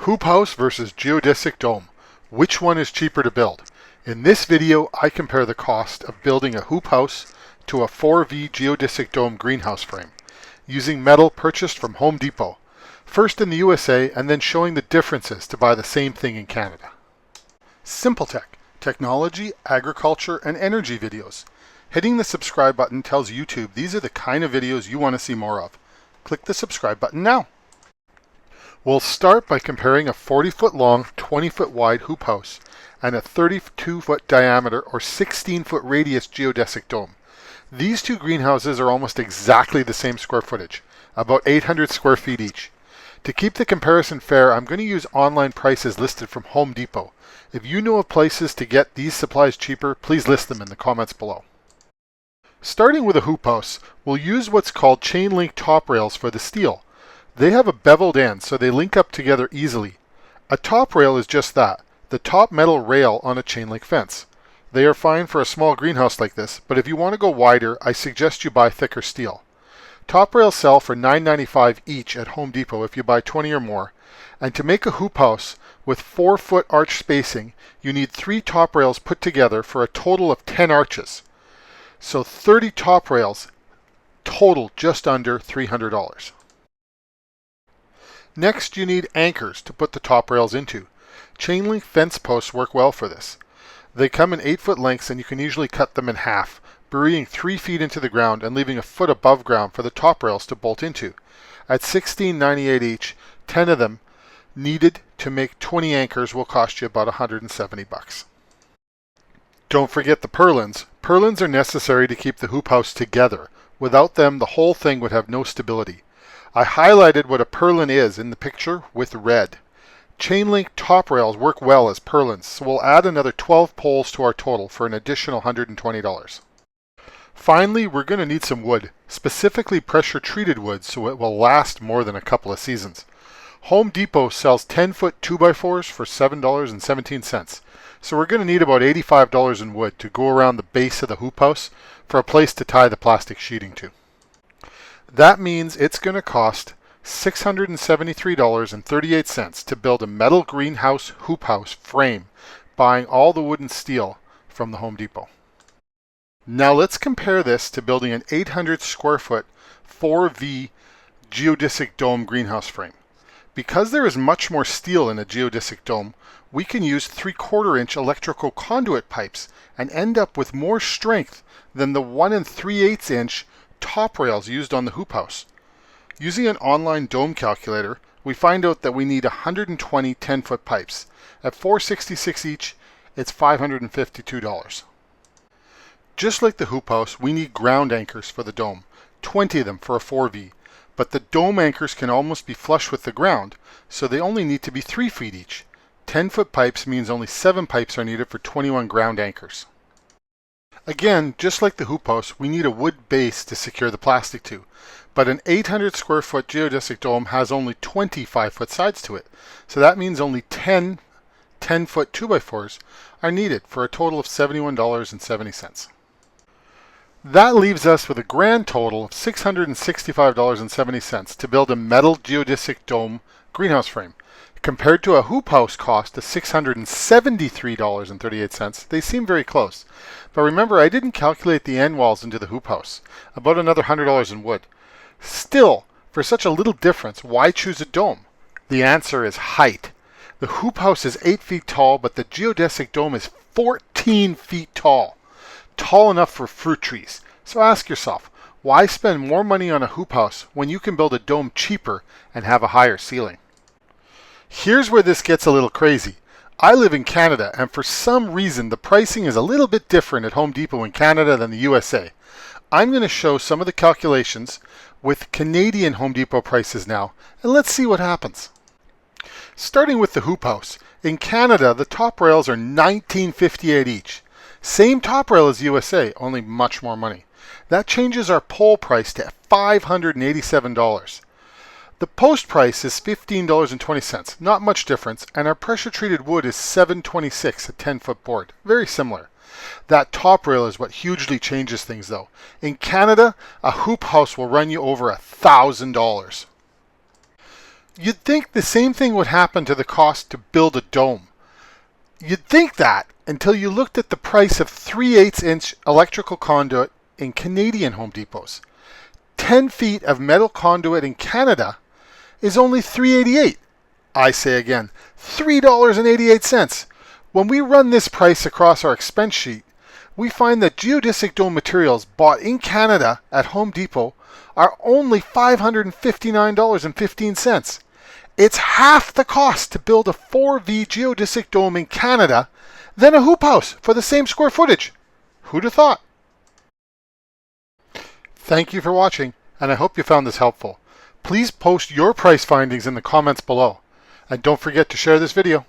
Hoophouse versus Geodesic Dome. Which one is cheaper to build? In this video, I compare the cost of building a hoophouse to a 4V Geodesic Dome greenhouse frame, using metal purchased from Home Depot, first in the USA and then showing the differences to buy the same thing in Canada. Simple Tech, technology, agriculture, and energy videos. Hitting the subscribe button tells YouTube these are the kind of videos you want to see more of. Click the subscribe button now. We'll start by comparing a 40-foot long, 20-foot wide hoophouse and a 32-foot diameter or 16-foot radius geodesic dome. These two greenhouses are almost exactly the same square footage, about 800 square feet each. To keep the comparison fair, I'm going to use online prices listed from Home Depot. If you know of places to get these supplies cheaper, please list them in the comments below. Starting with a hoophouse, we'll use what's called chain link top rails for the steel. They have a beveled end, so they link up together easily. A top rail is just that, the top metal rail on a chain link fence. They are fine for a small greenhouse like this, but if you want to go wider, I suggest you buy thicker steel. Top rails sell for $9.95 each at Home Depot if you buy 20 or more. And to make a hoophouse with 4-foot arch spacing, you need 3 top rails put together for a total of 10 arches. So 30 top rails, total just under $300. Next, you need anchors to put the top rails into. Chain link fence posts work well for this. They come in 8-foot lengths and you can usually cut them in half, burying 3 feet into the ground and leaving a foot above ground for the top rails to bolt into. At $16.98 each, 10 of them needed to make 20 anchors will cost you about $170. Don't forget the purlins. Purlins are necessary to keep the hoophouse together. Without them, the whole thing would have no stability. I highlighted what a purlin is in the picture with red. Chain link top rails work well as purlins, so we'll add another 12 poles to our total for an additional $120. Finally, we're going to need some wood, specifically pressure treated wood so it will last more than a couple of seasons. Home Depot sells 10-foot 2x4s for $7.17, so we're going to need about $85 in wood to go around the base of the hoophouse for a place to tie the plastic sheeting to. That means it's going to cost $673.38 to build a metal greenhouse hoophouse frame, buying all the wood and steel from the Home Depot. Now let's compare this to building an 800 square foot 4V Geodesic Dome greenhouse frame. Because there is much more steel in a geodesic dome, we can use 3/4 inch electrical conduit pipes and end up with more strength than the 1 3/8 inch top rails used on the hoophouse. Using an online dome calculator, we find out that we need 120 10-foot pipes. At $466 each, it's $552. Just like the hoophouse, we need ground anchors for the dome, 20 of them for a 4V, but the dome anchors can almost be flush with the ground, so they only need to be 3 feet each. 10-foot pipes means only 7 pipes are needed for 21 ground anchors. Again, just like the hoophouse, we need a wood base to secure the plastic to, but an 800 square foot geodesic dome has only 25 foot sides to it, so that means only 10 10-foot 2x4s are needed for a total of $71.70. That leaves us with a grand total of $665.70 to build a metal geodesic dome greenhouse frame. Compared to a hoophouse cost of $673.38, they seem very close. But remember, I didn't calculate the end walls into the hoophouse, about another $100 in wood. Still, for such a little difference, why choose a dome? The answer is height. The hoophouse is 8 feet tall, but the geodesic dome is 14 feet tall. Tall enough for fruit trees. So ask yourself, why spend more money on a hoophouse when you can build a dome cheaper and have a higher ceiling? Here's where this gets a little crazy. I live in Canada, and for some reason the pricing is a little bit different at Home Depot in Canada than the USA. I'm going to show some of the calculations with Canadian Home Depot prices now, and let's see what happens. Starting with the hoophouse. In Canada, the top rails are $19.58 each. Same top rail as USA, only much more money. That changes our pole price to $587. The post price is $15.20, not much difference, and our pressure treated wood is $7.26 a 10-foot board, very similar. That top rail is what hugely changes things though. In Canada, a hoophouse will run you over $1,000. You'd think the same thing would happen to the cost to build a dome. You'd think that until you looked at the price of 3/8-inch electrical conduit in Canadian Home Depots. 10 feet of metal conduit in Canada is only $3.88. I say again, $3.88. When we run this price across our expense sheet, we find that Geodesic Dome materials bought in Canada at Home Depot are only $559.15. It's half the cost to build a 4V Geodesic Dome in Canada than a Hoophouse for the same square footage. Who'd have thought? Thank you for watching, and I hope you found this helpful. Please post your price findings in the comments below. And don't forget to share this video.